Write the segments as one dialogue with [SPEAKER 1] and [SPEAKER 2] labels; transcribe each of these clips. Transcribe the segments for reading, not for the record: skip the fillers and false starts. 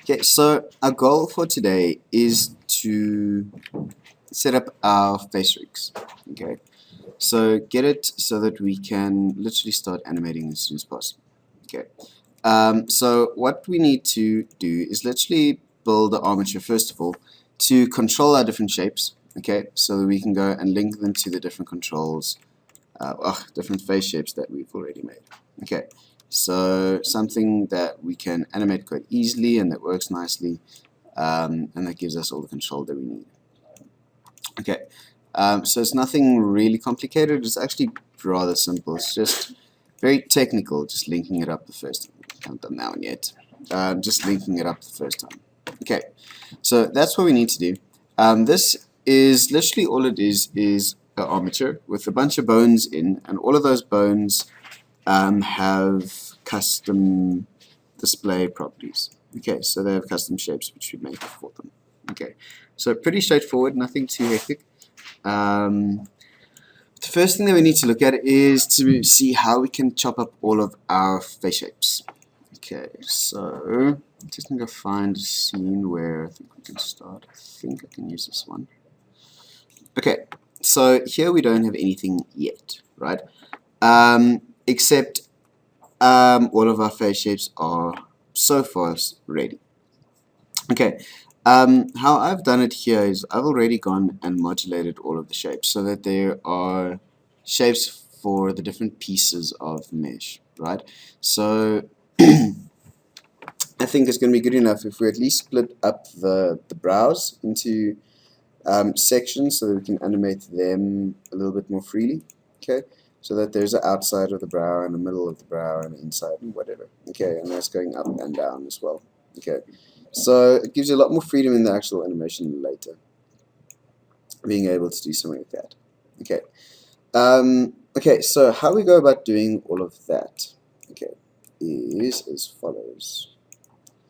[SPEAKER 1] Okay, so our goal for today is to set up our face rigs. Okay, so get it so that we can literally start animating as soon as possible. Okay, so what we need to do is literally build the armature first of all to control our different shapes. Okay, so that we can go and link them to the different controls, different face shapes that we've already made. Okay, so something that we can animate quite easily and that works nicely, and that gives us all the control that we need. Okay, so it's nothing really complicated. It's actually rather simple. It's just very technical, just linking it up the first time. I haven't done that one yet. Just linking it up the first time. Okay, so that's what we need to do. This is literally all it is an armature with a bunch of bones in, and all of those bones have custom display properties. Okay, so they have custom shapes which we make for them. Okay, so pretty straightforward, nothing too hectic. The first thing that we need to look at is to see how we can chop up all of our face shapes. Okay, so I'm just going to find a scene where I think we can start. I think I can use this one. Okay, so here we don't have anything yet, right? Except all of our face shapes are so far ready. Okay, how I've done it here is I've already gone and modulated all of the shapes so that there are shapes for the different pieces of the mesh, right? So I think it's going to be good enough if we at least split up the brows into sections so that we can animate them a little bit more freely. Okay, so that there's an outside of the brow and a middle of the brow and an inside and whatever. Okay, and that's going up and down as well. Okay, so it gives you a lot more freedom in the actual animation later, being able to do something like that. Okay, okay, so how we go about doing all of that, okay, is as follows.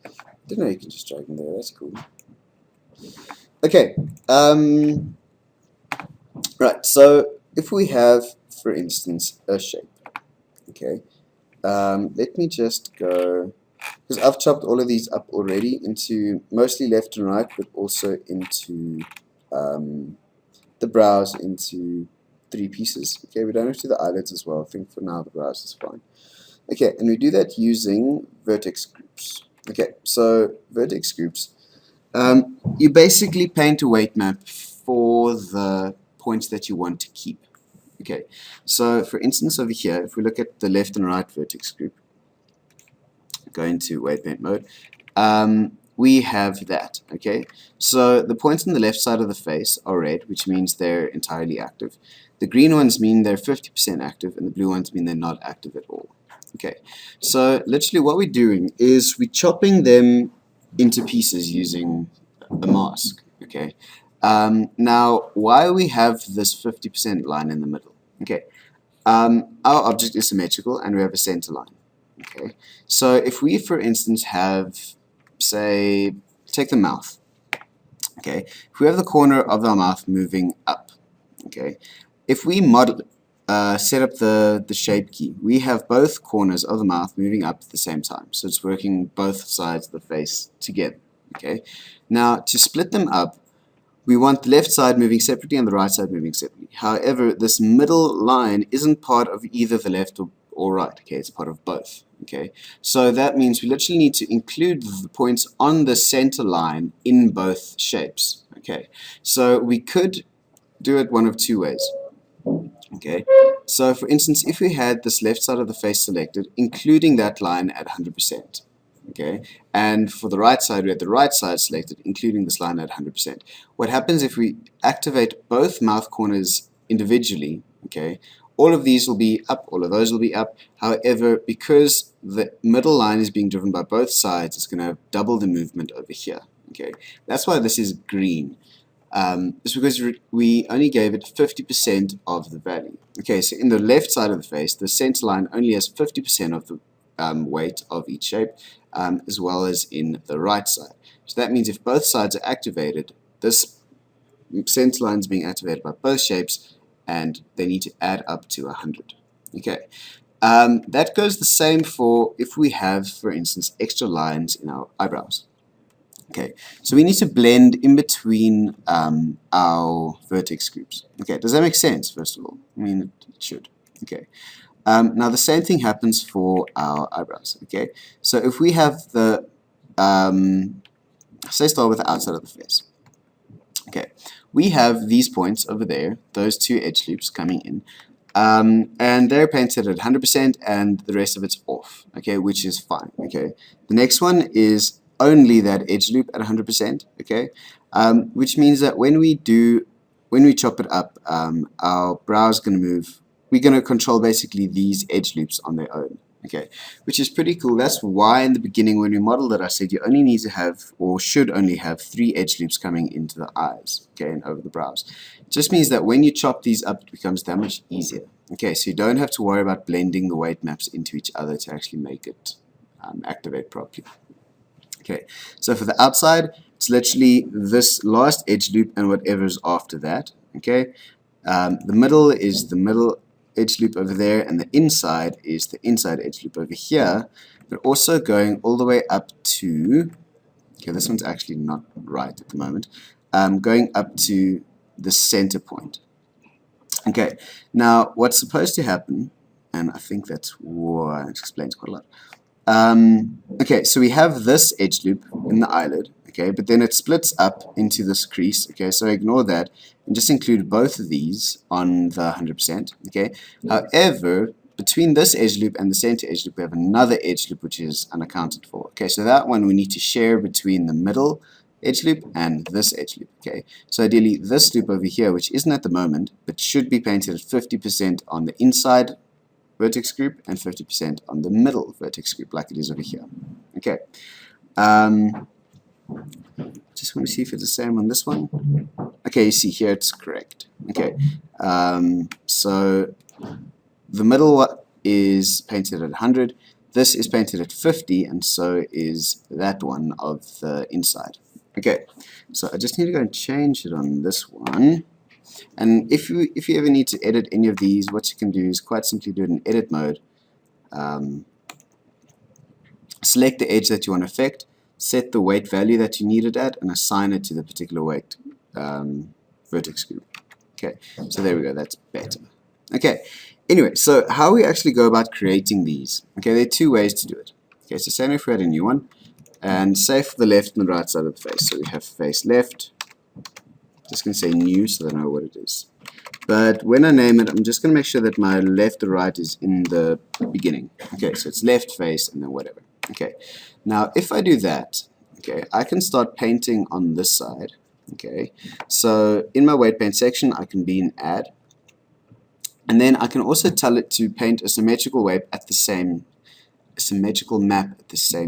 [SPEAKER 1] I didn't know you can just drag them there, that's cool. Okay, right, so if we have, for instance, a shape, okay, let me just go, because I've chopped all of these up already into mostly left and right, but also into the brows into 3 pieces. Okay, we don't have to do the eyelids as well. I think for now the brows is fine. Okay, and we do that using Vertex Groups. Okay, so Vertex Groups, you basically paint a weight map for the points that you want to keep. Okay, so for instance over here, if we look at the left and right vertex group, go into weight paint mode, we have that. Okay, so the points on the left side of the face are red, which means they're entirely active. The green ones mean they're 50% active, and the blue ones mean they're not active at all. Okay, so literally what we're doing is we're chopping them into pieces using a mask. Okay, now why we have this 50% line in the middle? Okay, our object is symmetrical and we have a center line. Okay, so if we, for instance, have, say, take the mouth. Okay, if we have the corner of our mouth moving up. Okay, if we model set up the shape key, we have both corners of the mouth moving up at the same time, so it's working both sides of the face together. Okay, now to split them up, we want the left side moving separately and the right side moving separately. However, this middle line isn't part of either the left or right. Okay, it's part of both. Okay, so that means we literally need to include the points on the center line in both shapes. Okay, so we could do it one of 2 ways. Okay, so for instance, if we had this left side of the face selected, including that line at 100%. Okay, and for the right side, we had the right side selected, including this line at 100%. What happens if we activate both mouth corners individually? Okay, all of these will be up, all of those will be up. However, because the middle line is being driven by both sides, it's going to have double the movement over here. Okay, that's why this is green. It's because we only gave it 50% of the value. Okay, so in the left side of the face, the center line only has 50% of the weight of each shape, as well as in the right side. So that means if both sides are activated, this center line is being activated by both shapes, and they need to add up to 100. Okay, that goes the same for if we have, for instance, extra lines in our eyebrows. Okay, so we need to blend in between our vertex groups. Okay, does that make sense, first of all? I mean, it should. Okay. Now, the same thing happens for our eyebrows. Okay, so if we have the, say, start with the outside of the face. Okay, we have these points over there, those two edge loops coming in, and they're painted at 100% and the rest of it's off, okay, which is fine, okay. The next one is only that edge loop at 100%, okay, which means that when we chop it up, our brow is going to move, we're going to control basically these edge loops on their own, okay, which is pretty cool. That's why in the beginning when we modeled it, I said you only need to have, or should only have, 3 edge loops coming into the eyes, okay, and over the brows. It just means that when you chop these up, it becomes that much easier. Okay, so you don't have to worry about blending the weight maps into each other to actually make it activate properly. Okay, so for the outside, it's literally this last edge loop and whatever's after that. Okay, the middle is the middle edge loop over there, and the inside is the inside edge loop over here, but also going all the way up to, okay, this one's actually not right at the moment, going up to the center point. Okay, now what's supposed to happen, and I think that's why it explains quite a lot. Okay, so we have this edge loop in the eyelid, okay, but then it splits up into this crease, okay, so ignore that and just include both of these on the 100%, okay. However, between this edge loop and the center edge loop, we have another edge loop which is unaccounted for, okay, so that one we need to share between the middle edge loop and this edge loop, okay. So ideally this loop over here, which isn't at the moment, but should be painted at 50% on the inside vertex group and 50% on the middle vertex group, like it is over here. Okay. Just want to see if it's the same on this one. Okay, you see here it's correct. Okay. So the middle one is painted at 100. This is painted at 50, and so is that one of the inside. Okay. So I just need to go and change it on this one. And if you ever need to edit any of these, what you can do is quite simply do it in edit mode. Select the edge that you want to affect, set the weight value that you need it at, and assign it to the particular weight vertex group. Okay, so there we go, that's better. Okay, anyway, so how we actually go about creating these. Okay, there are 2 ways to do it. Okay, so say if we had a new one, and say for the left and the right side of the face. So we have face left. Just going to say new so that I know what it is. But when I name it, I'm just going to make sure that my left or right is in the beginning. Okay, so it's left face and then whatever. Okay, now if I do that, okay, I can start painting on this side. Okay, so in my weight paint section, I can be in add. And then I can also tell it to paint a symmetrical map at the same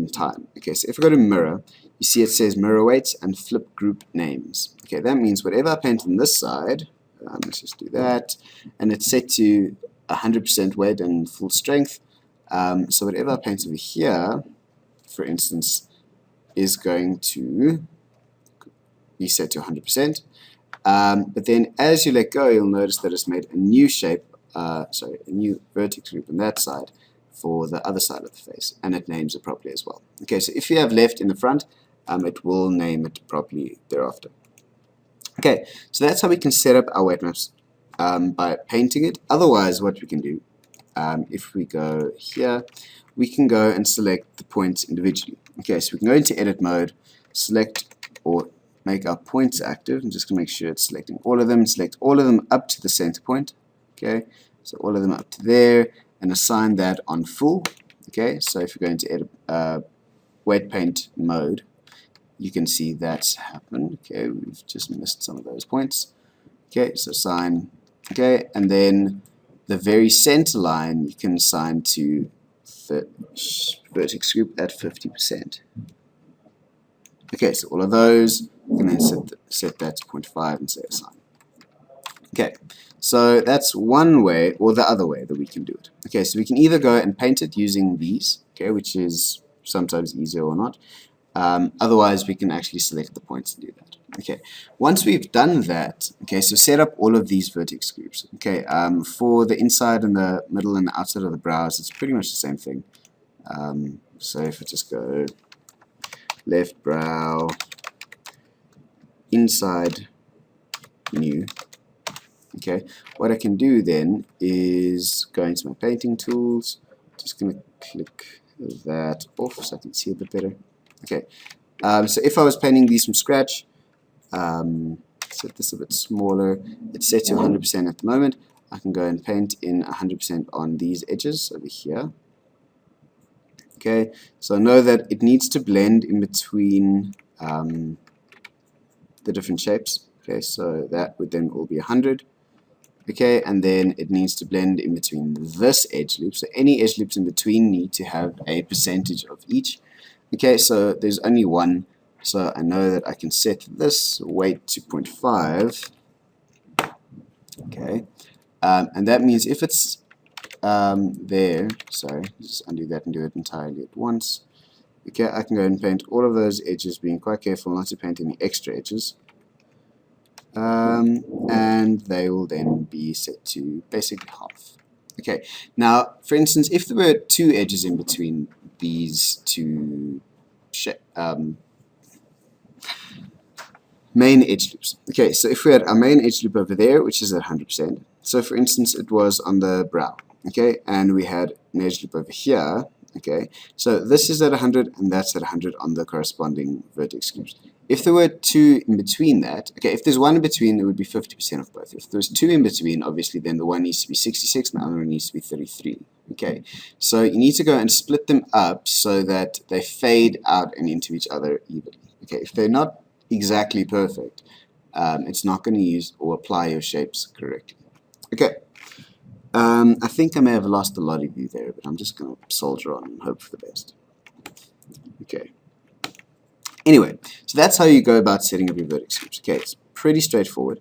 [SPEAKER 1] time. Okay, so if I go to mirror, you see it says mirror weights and flip group names. Okay, that means whatever I paint on this side, let's just do that, and it's set to 100% weight and full strength. So whatever I paint over here, for instance, is going to be set to 100%. But then as you let go, you'll notice that it's made a new shape, a new vertex group on that side for the other side of the face, and it names it properly as well. Okay, so if you have left in the front, it will name it properly thereafter. Okay, so that's how we can set up our weight maps by painting it. Otherwise, what we can do, if we go here, we can go and select the points individually. Okay, so we can go into edit mode, select or make our points active. I'm just going to make sure it's selecting all of them, select all of them up to the center point. Okay, so all of them up to there, and assign that on full. Okay, so if you go into edit weight paint mode, you can see that's happened. Okay, we've just missed some of those points. Okay, so assign. Okay, and then the very center line you can assign to the vertex group at 50%. Okay, so all of those, you can then set that to 0.5 and say assign. Okay, so that's one way, or the other way that we can do it. Okay, so we can either go and paint it using these, okay, which is sometimes easier or not. Otherwise, we can actually select the points and do that. Okay, once we've done that, okay, so set up all of these vertex groups. Okay, for the inside and the middle and the outside of the brows, it's pretty much the same thing. So if I just go left brow, inside new. Okay, what I can do then is go into my painting tools. Just going to click that off so I can see a bit better. Okay, so if I was painting these from scratch, set this a bit smaller. It's set to 100% at the moment. I can go and paint in 100% on these edges over here. Okay, so I know that it needs to blend in between the different shapes. Okay, so that would then all be 100. Okay, and then it needs to blend in between this edge loop. So any edge loops in between need to have a percentage of each. Okay, so there's only one. So I know that I can set this weight to 0.5. Okay, and that means if it's there, sorry, just undo that and do it entirely at once. Okay, I can go and paint all of those edges, being quite careful not to paint any extra edges. And they will then be set to basically half. Okay, now for instance, if there were two edges in between these two main edge loops. Okay, so if we had our main edge loop over there, which is at 100%, so for instance it was on the brow, okay, and we had an edge loop over here, okay, so this is at 100 and that's at 100 on the corresponding vertex groups. If there were two in between that, okay, if there's one in between, it would be 50% of both. If there's two in between, obviously, then the one needs to be 66 and the other one needs to be 33. Okay, so you need to go and split them up so that they fade out and into each other evenly. Okay, if they're not exactly perfect, it's not going to use or apply your shapes correctly. Okay, I think I may have lost a lot of you there, but I'm just going to soldier on and hope for the best. Okay. Anyway, so that's how you go about setting up your vertex groups. Okay, it's pretty straightforward.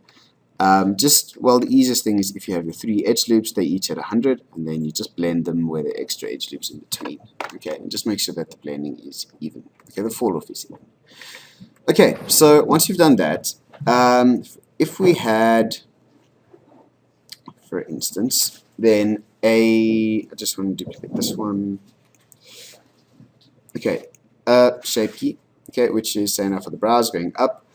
[SPEAKER 1] The easiest thing is if you have your three edge loops, they each at 100, and then you just blend them where the extra edge loops in between. Okay, and just make sure that the blending is even. Okay, the fall off is even. Okay, so once you've done that, if we had, for instance, then I just want to duplicate this one. Okay, shape key. Okay, which is saying now for the brows going up.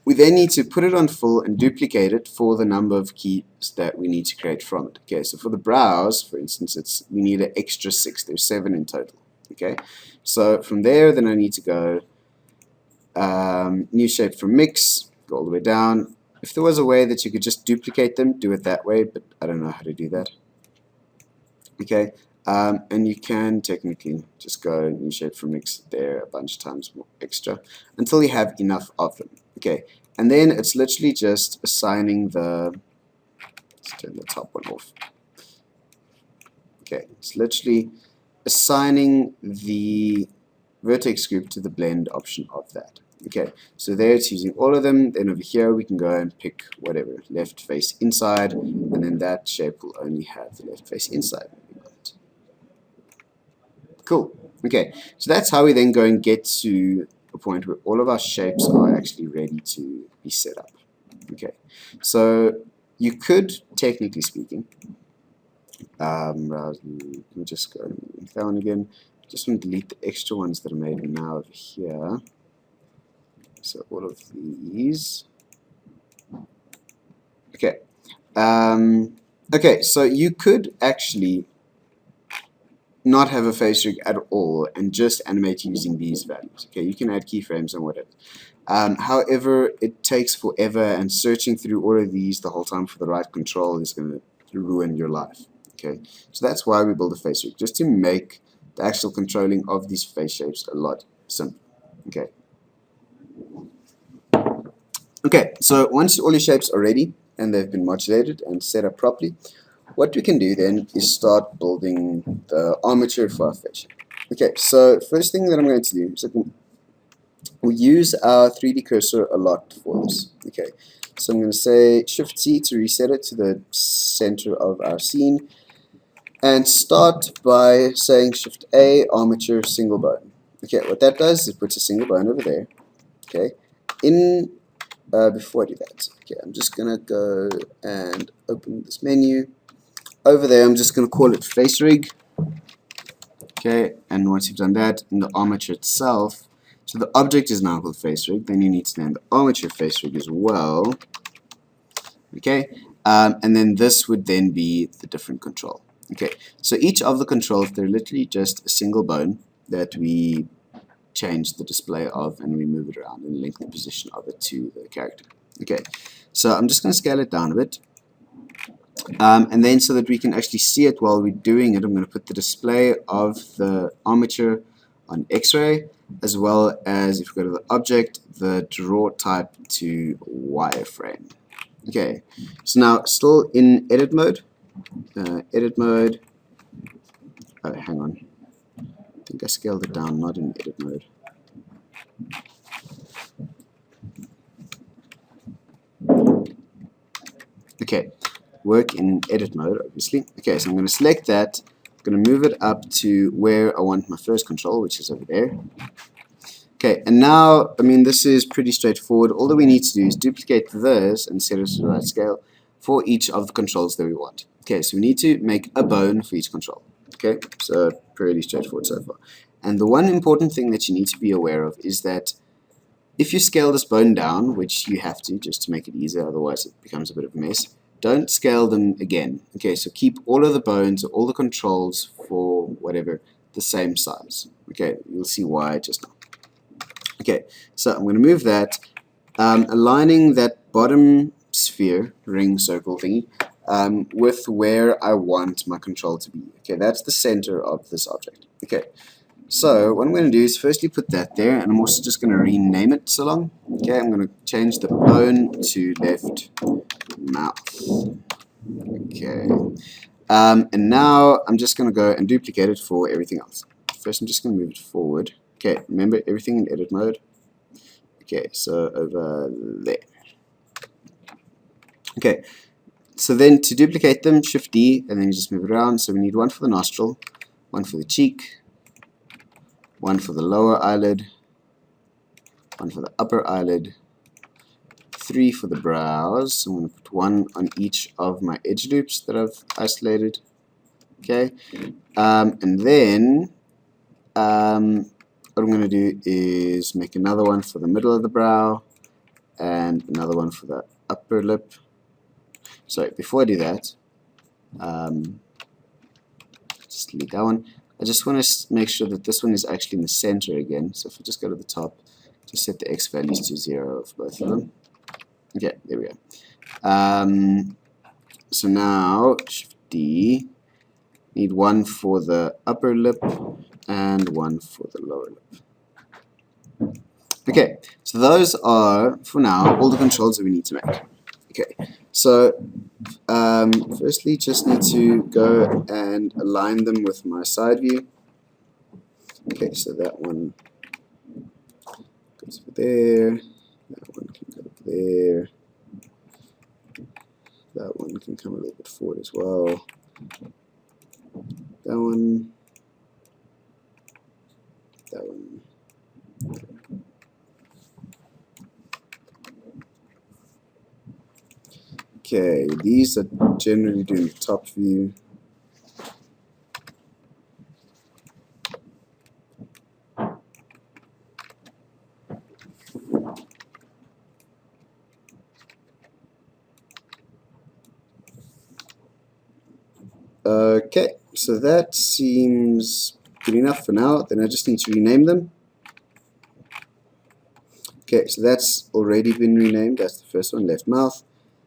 [SPEAKER 1] We then need to put it on full and duplicate it for the number of keys that we need to create from it. Okay, so for the brows, for instance, we need an extra 6. There's 7 in total. Okay, so from there, then I need to go new shape from mix, go all the way down. If there was a way that you could just duplicate them, do it that way, but I don't know how to do that. Okay. And you can technically just go new shape from mix there a bunch of times more extra until you have enough of them. Okay, and then it's literally just assigning the, let's turn the top one off. Okay, it's literally assigning the vertex group to the blend option of that. Okay, so there it's using all of them. Then over here we can go and pick whatever, left face inside, and then that shape will only have the left face inside. Cool. Okay, so that's how we then go and get to a point where all of our shapes are actually ready to be set up. Okay, so you could, technically speaking, let me just go and make that one again. Just want to delete the extra ones that are made now over here. So all of these. Okay. Okay, so you could actually not have a face rig at all and just animate using these values. Okay, you can add keyframes and whatever. However, it takes forever, and searching through all of these the whole time for the right control is going to ruin your life. Okay, so that's why we build a face rig, just to make the actual controlling of these face shapes a lot simpler. Okay. Okay, so once all your shapes are ready and they've been modulated and set up properly, what we can do then is start building the armature for our face shape. Okay, so first thing that I'm going to do is we'll use our 3D cursor a lot for this. Okay, so I'm going to say Shift C to reset it to the center of our scene, and start by saying Shift A, armature, single bone. Okay, what that does is it puts a single bone over there. Okay, before I do that, okay, I'm just going to go and open this menu. Over there, I'm just going to call it face rig. Okay, and once you've done that, in the armature itself, So the object is now called face rig. Then you need to name the armature face rig as well. Okay, and then this would then be the different control. Okay, so each of the controls, they're literally just a single bone that we change the display of, and we move it around and link the position of it to the character. Okay, so I'm just going to scale it down a bit. And then so that we can actually see it while we're doing it, I'm going to put the display of the armature on X-ray, as well as, if we go to the object, the draw type to wireframe. Okay, so now still in edit mode. Edit mode. Oh, hang on. I think I scaled it down, not in edit mode. Okay, work in edit mode, obviously. Okay, so I'm going to select that. I'm going to move it up to where I want my first control, which is over there. Okay, and now, I mean, this is pretty straightforward. All that we need to do is duplicate this and set it to the right scale for each of the controls that we want. Okay, so we need to make a bone for each control. Okay, so pretty straightforward so far. And the one important thing that you need to be aware of is that if you scale this bone down, which you have to just to make it easier, otherwise it becomes a bit of a mess, don't scale them again. Okay, so keep all of the bones, all the controls for whatever, the same size. Okay, you'll see why just now. Okay, so I'm going to move that, aligning that bottom sphere, ring, circle thingy, with where I want my control to be. Okay, that's the center of this object. Okay, so what I'm going to do is firstly put that there, and I'm also just going to rename it so long. Okay, I'm going to change the bone to left mouth. Okay, and now I'm just going to go and duplicate it for everything else. First, I'm just going to move it forward. Okay, remember everything in edit mode. Okay, so over there. Okay, so then to duplicate them, Shift D, and then you just move it around. So we need one for the nostril, one for the cheek, one for the lower eyelid, one for the upper eyelid, 3 for the brows. So I'm going to put 1 on each of my edge loops that I've isolated. Okay, and then what I'm going to do is make another one for the middle of the brow and another one for the upper lip. Sorry, before I do that, just delete that one. I just want to make sure that this one is actually in the center again. So if I just go to the top, just set the X values to 0 of both of them. Okay, there we go. So now, Shift D, need one for the upper lip and one for the lower lip. Okay, so those are, for now, all the controls that we need to make. Okay, so firstly, just need to go and align them with my side view. Okay, so that one goes over there, that one can go over there, that one can come a little bit forward as well, that one, that one. Okay, these are generally doing the top view. Okay, so that seems good enough for now. Then I just need to rename them. Okay, so that's already been renamed. That's the first one, left mouth.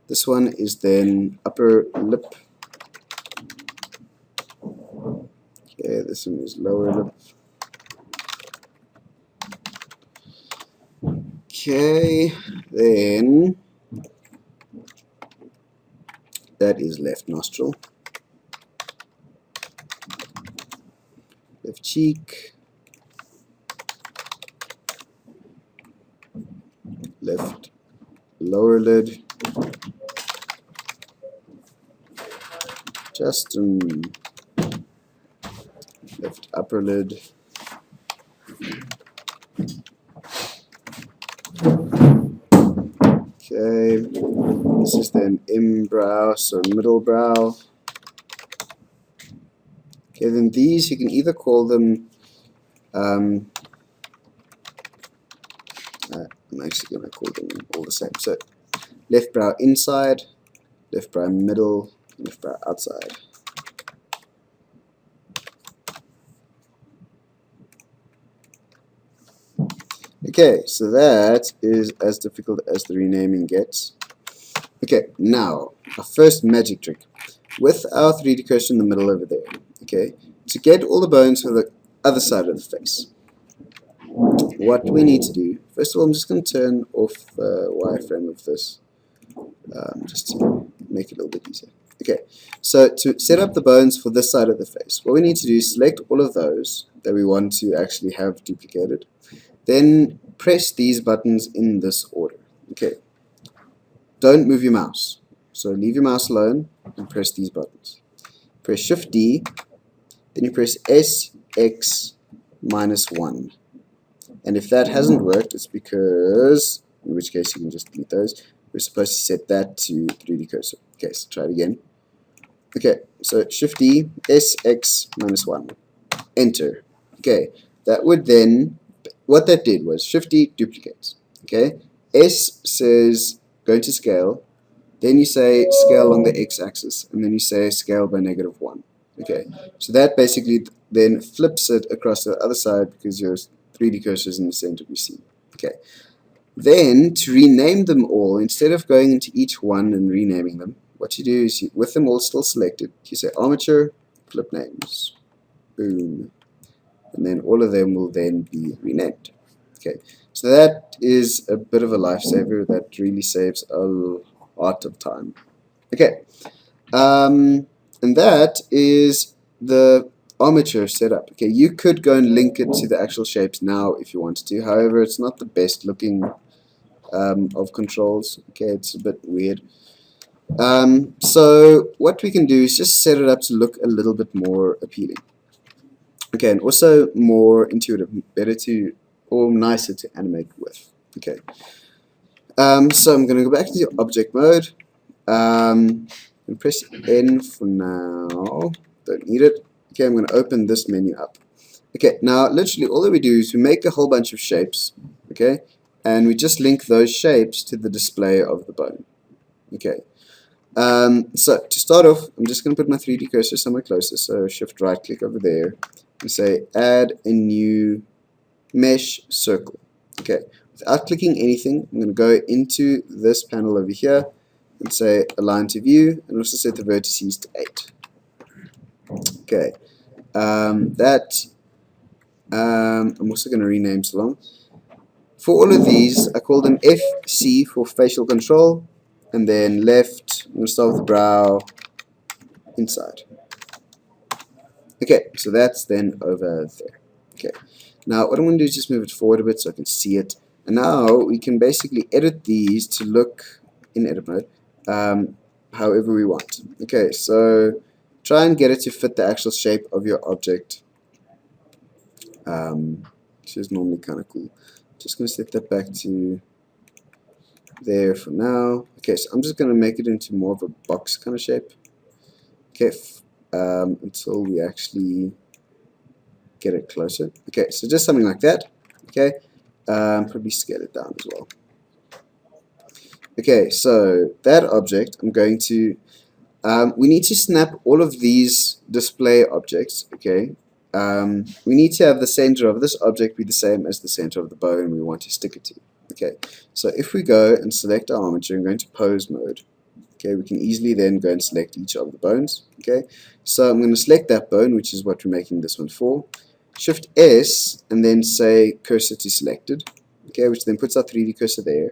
[SPEAKER 1] This one is then upper lip. Okay, this one is lower lip. Okay, then that is left nostril. Left cheek. Left lower lid. Just left upper lid. Okay, this is then M brow, so middle brow. Okay, then these you can either call them I'm actually going to call them all the same. So left brow inside, left brow middle, left brow outside. Okay, so that is as difficult as the renaming gets. Okay, now, our first magic trick. With our 3D cursor in the middle over there, okay, to get all the bones for the other side of the face, what we need to do, first of all, I'm just going to turn off the wireframe of this, just to make it a little bit easier. Okay, so to set up the bones for this side of the face, what we need to do is select all of those that we want to actually have duplicated. Then press these buttons in this order. Okay, don't move your mouse. So leave your mouse alone and press these buttons. Press Shift D, then you press S, X, -1. And if that hasn't worked, it's because, in which case you can just delete those. We're supposed to set that to 3D cursor. Okay, so try it again. Okay, so Shift D, S, X, -1. Enter. Okay, that would then, what that did was Shift D duplicates. Okay, S says go to scale, then you say scale along the x-axis, and then you say scale by -1. Okay, so that basically then flips it across the other side because your 3D cursor is in the center of your scene. Okay, then to rename them all, instead of going into each one and renaming them, what you do is, with them all still selected, you say Armature, flip names, boom, and then all of them will then be renamed. Okay, so that is a bit of a lifesaver. That really saves a lot of time. Okay, and that is the armature setup. Okay, you could go and link it to the actual shapes now if you wanted to. However, it's not the best looking of controls. Okay, it's a bit weird. So what we can do is just set it up to look a little bit more appealing. Okay, and also more intuitive, better to, or nicer to animate with. Okay. So I'm going to go back to the object mode. And press N for now. Don't need it. Okay, I'm going to open this menu up. Okay, now literally all that we do is we make a whole bunch of shapes. Okay, and we just link those shapes to the display of the bone. Okay. So to start off, I'm just going to put my 3D cursor somewhere closer. So shift right click over there and say add a new mesh circle. Okay, without clicking anything, I'm going to go into this panel over here and say align to view, and also set the vertices to 8. Okay, I'm also going to rename so long. For all of these, I call them FC for facial control, and then left, I'm going to start with the brow inside. Okay, so that's then over there. Okay, now what I'm going to do is just move it forward a bit so I can see it. And now we can basically edit these to look in edit mode however we want. Okay, so try and get it to fit the actual shape of your object, which is normally kind of cool. Just going to set that back to there for now. Okay, so I'm just going to make it into more of a box kind of shape. Okay, until we actually get it closer. Okay, so just something like that. Okay, probably scale it down as well. Okay, so that object, I'm going to, we need to snap all of these display objects, okay. We need to have the center of this object be the same as the center of the bone we want to stick it to. Okay, so if we go and select our armature and go into pose mode, okay, we can easily then go and select each of the bones. Okay, so I'm going to select that bone, which is what we're making this one for. Shift S and then say cursor to selected, okay, which then puts our 3D cursor there.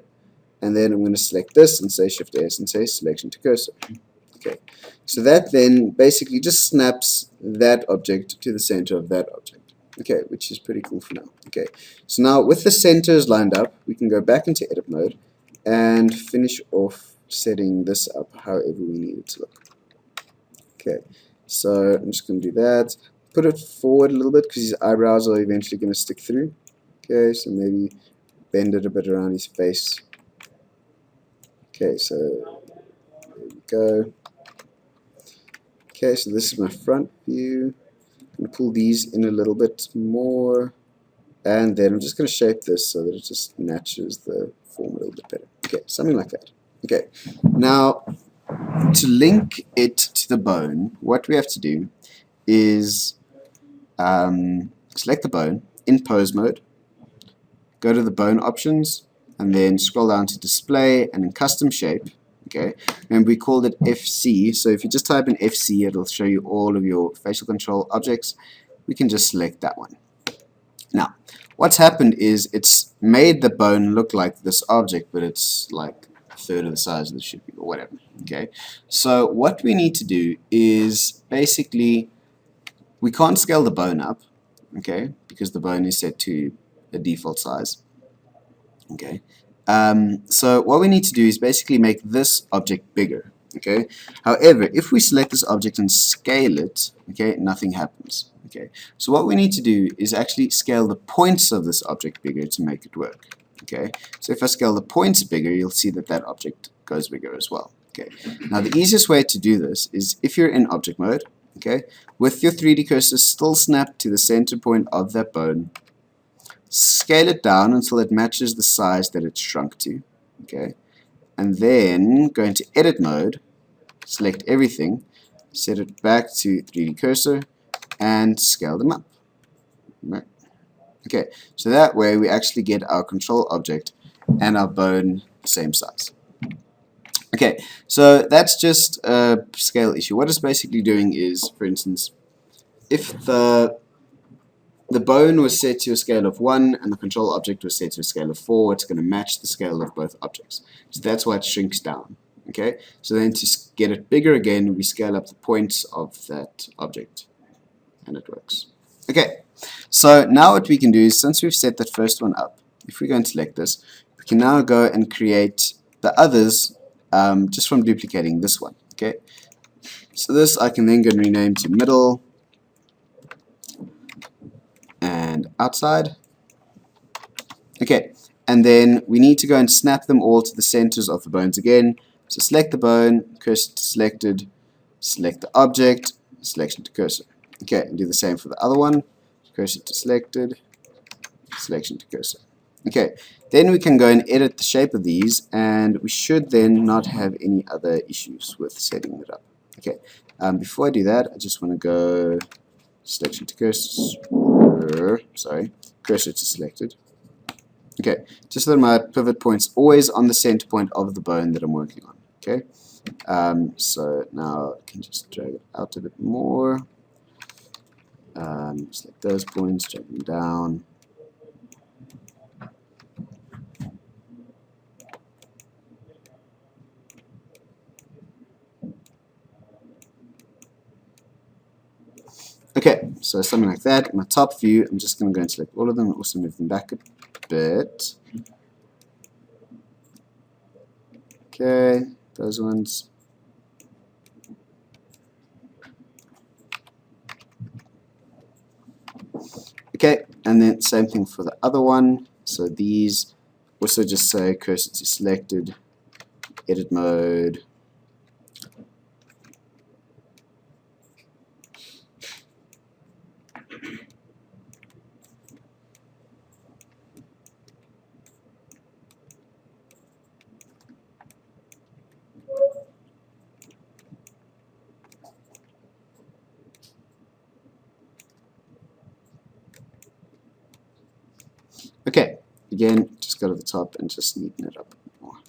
[SPEAKER 1] And then I'm going to select this and say Shift S and say selection to cursor. Okay, so that then basically just snaps that object to the center of that object. Okay, which is pretty cool for now. Okay, so now with the centers lined up, we can go back into edit mode and finish off setting this up however we need it to look. Okay, so I'm just going to do that. Put it forward a little bit because his eyebrows are eventually going to stick through. Okay, so maybe bend it a bit around his face. Okay, so there we go. Okay, so this is my front view. I'm going to pull these in a little bit more. And then I'm just going to shape this so that it just matches the form a little bit better. Okay, something like that. Okay, now to link it to the bone, what we have to do is select the bone in pose mode, go to the bone options, and then scroll down to display and in custom shape. Okay, and we called it FC, so if you just type in FC, it'll show you all of your facial control objects. We can just select that one. Now, what's happened is it's made the bone look like this object, but it's like a third of the size that it should be, or whatever. Okay, so what we need to do is basically, we can't scale the bone up, okay, because the bone is set to a default size. Okay, so what we need to do is basically make this object bigger. Okay, however, if we select this object and scale it, okay, nothing happens. Okay, so what we need to do is actually scale the points of this object bigger to make it work. Okay, so if I scale the points bigger, you'll see that that object goes bigger as well. Okay, now the easiest way to do this is if you're in object mode, okay, with your 3D cursor still snapped to the center point of that bone, scale it down until it matches the size that it's shrunk to, okay, and then go into edit mode, select everything, set it back to 3D cursor, and scale them up. Right. Okay, so that way we actually get our control object and our bone the same size. Okay, so that's just a scale issue. What it's basically doing is, for instance, if the bone was set to a scale of 1 and the control object was set to a scale of 4, it's going to match the scale of both objects. So that's why it shrinks down. Okay, so then to get it bigger again, we scale up the points of that object, and it works. Okay, so now what we can do is, since we've set that first one up, if we go and select this, we can now go and create the others just from duplicating this one. Okay, so this I can then go and rename to middle and outside. Okay, and then we need to go and snap them all to the centers of the bones again. So select the bone, cursor to selected, select the object, selection to cursor. Okay, and do the same for the other one. Cursor to selected, selection to cursor. Okay, then we can go and edit the shape of these, and we should then not have any other issues with setting it up. Okay, before I do that, I just want to go selection to cursor, cursor to selected. Okay, just so that my pivot point's always on the center point of the bone that I'm working on. Okay, so now I can just drag it out a bit more. Select those points, drag them down. Okay, so something like that. In my top view, I'm just going to go and select all of them and also move them back a bit. Okay, those ones. Okay, and then same thing for the other one. So these also just say cursor to selected, edit mode. Okay, again, just go to the top and just neaten it up a bit more.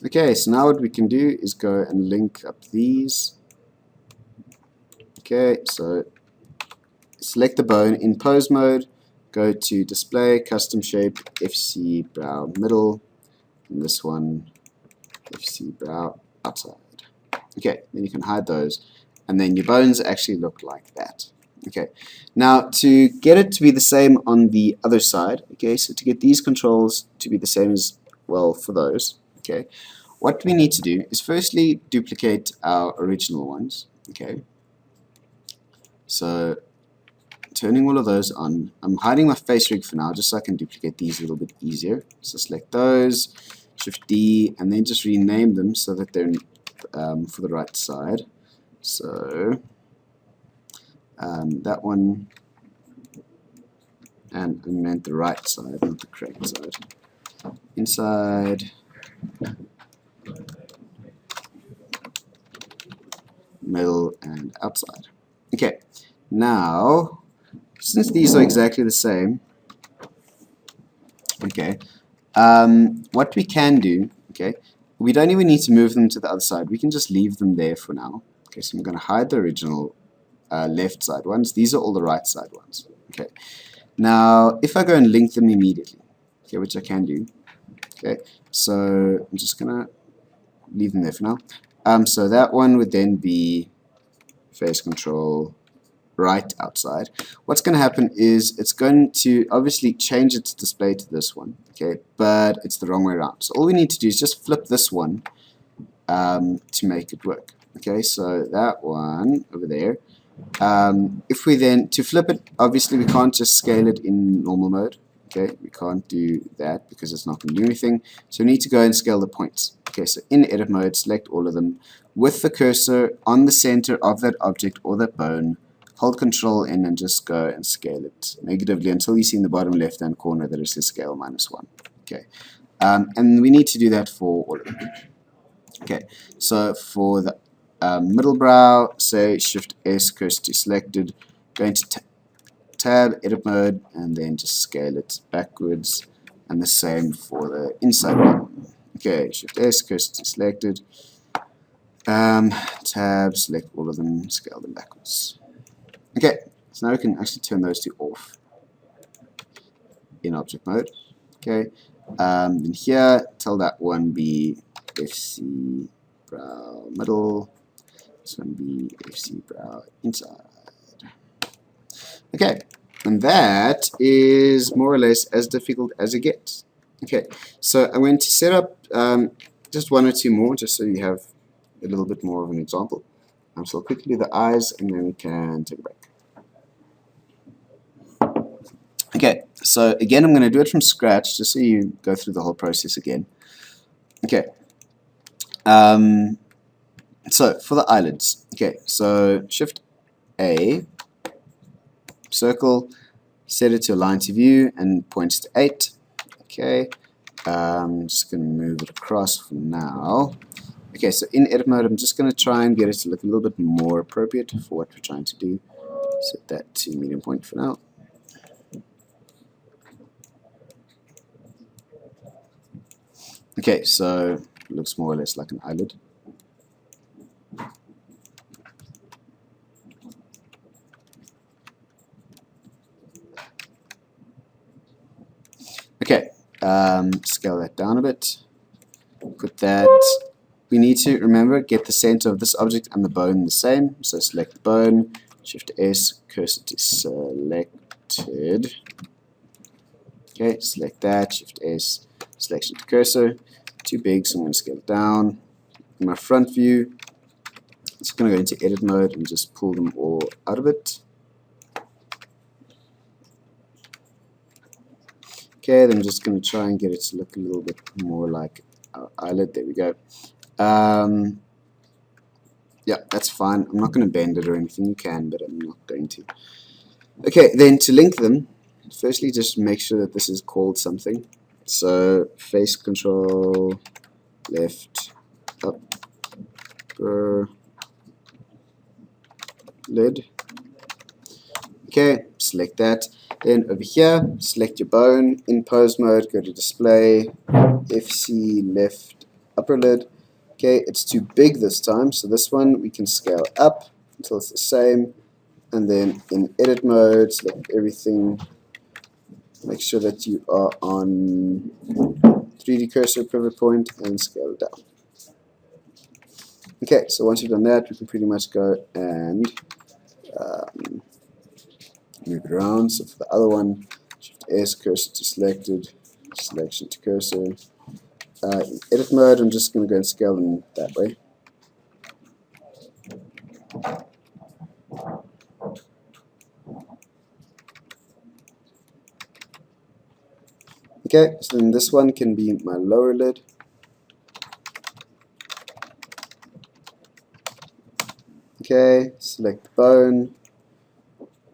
[SPEAKER 1] Okay, so now what we can do is go and link up these. Okay, so select the bone in pose mode, go to display, custom shape, FC brow middle, and this one, FC brow outside. Okay, then you can hide those, and then your bones actually look like that. Okay, now to get it to be the same on the other side, okay, so to get these controls to be the same as well for those, okay, what we need to do is firstly duplicate our original ones, okay, so turning all of those on. I'm hiding my face rig for now just so I can duplicate these a little bit easier. So select those, Shift D, and then just rename them so that they're for the right side. So that one, and I meant the right side, not the correct side. Inside, middle, and outside. Okay, now, since these are exactly the same, okay, what we can do, okay, we don't even need to move them to the other side. We can just leave them there for now. Okay, so I'm going to hide the original left side ones. These are all the right side ones. Okay, now if I go and link them immediately, okay, which I can do. Okay, so I'm just going to leave them there for now. So that one would then be face control right outside. What's going to happen is it's going to obviously change its display to this one, okay, but it's the wrong way around. So all we need to do is just flip this one to make it work. Okay, so that one over there. If we then, to flip it, obviously we can't just scale it in normal mode. Okay, we can't do that because it's not going to do anything. So we need to go and scale the points. Okay, so in edit mode, select all of them. With the cursor on the center of that object or that bone, hold control in and just go and scale it negatively until you see in the bottom left hand corner that it says scale -1. Okay, and we need to do that for all of them. Okay, so for the middle brow, say Shift S, cursor to selected, going to tab, edit mode, and then just scale it backwards, and the same for the inside one. Okay, Shift S, cursor to selected, tab, select all of them, scale them backwards. Okay, so now we can actually turn those two off in object mode. Okay, then here, tell that one be FC brow middle, this one be FC brow inside. Okay, and that is more or less as difficult as it gets. Okay, so I'm going to set up just one or two more just so you have a little bit more of an example. So I'll quickly do the eyes and then we can take a break. Okay, so again I'm going to do it from scratch just so you go through the whole process again. Okay, so for the eyelids, okay, so Shift A, circle, set it to align to view and points to 8. Okay, I'm just going to move it across for now. Okay, so in edit mode I'm just going to try and get it to look a little bit more appropriate for what we're trying to do. Set that to medium point for now. Okay, so it looks more or less like an eyelid. Okay, scale that down a bit. Put that. We need to remember get the center of this object and the bone the same. So select the bone, Shift S, cursor to selected. Okay, select that, Shift S, selection to cursor. Too big, so I'm going to scale it down. In my front view, I'm just going to go into edit mode and just pull them all out of it. Okay, then I'm just going to try and get it to look a little bit more like our eyelid. There we go. Yeah, that's fine. I'm not going to bend it or anything. You can, but I'm not going to. Okay, then to link them, firstly just make sure that this is called something. So face control, left, upper lid. Okay, select that. Then over here, select your bone. In pose mode, go to display, FC left upper lid. Okay, it's too big this time, so this one we can scale up until it's the same. And then in edit mode, select everything. Make sure that you are on 3D cursor pivot point and scale it down. Okay, so once you've done that, we can pretty much go and move it around. So for the other one, Shift S, cursor to selected, selection to cursor. In edit mode, I'm just going to go and scale them that way. Okay, so then this one can be my lower lid. Okay, select the bone.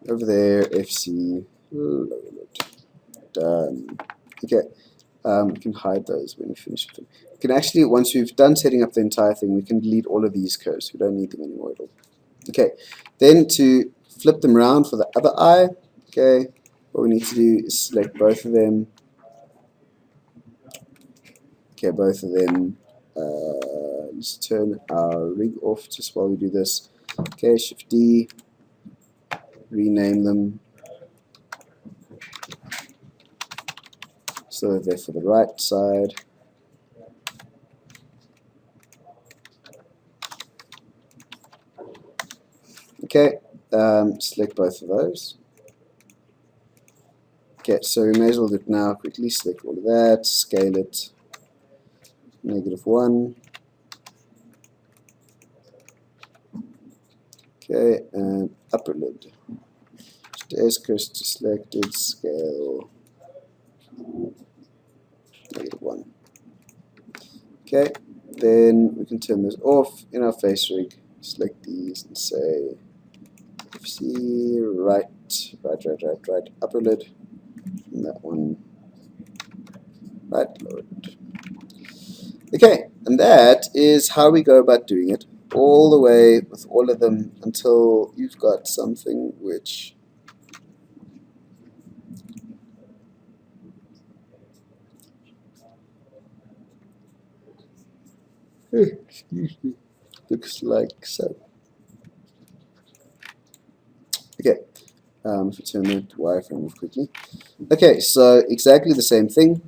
[SPEAKER 1] Over there, FC lower lid. done. Okay, we can hide those when we finish with them. We can actually, once we've done setting up the entire thing, we can delete all of these curves. We don't need them anymore at all. Okay, then to flip them around for the other eye, okay, what we need to do is select both of them. Okay, both of them. Let's turn our rig off just while we do this. Okay, Shift D, rename them so that they're for the right side. Okay, select both of those. Okay, so we may as well do it now. Quickly select all of that, scale it, -1. Okay, and upper lid. S cursor selected, scale -1. Okay, then we can turn this off in our face rig. Select these and say FC right, upper lid, and that one right, lower lid. Okay, and that is how we go about doing it, all the way with all of them until you've got something which excuse me, looks like so. Okay, if we turn that wireframe off quickly. Okay, so exactly the same thing.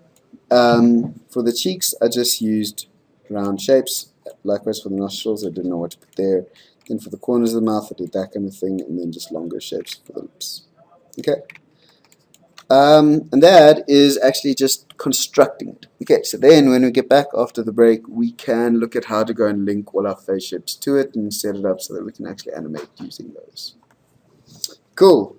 [SPEAKER 1] For the cheeks, I just used round shapes. Likewise for the nostrils, I didn't know what to put there. Then for the corners of the mouth, I did that kind of thing, and then just longer shapes for the lips. Okay. And that is actually just constructing it. Okay, so then when we get back after the break, we can look at how to go and link all our face shapes to it and set it up so that we can actually animate using those. Cool.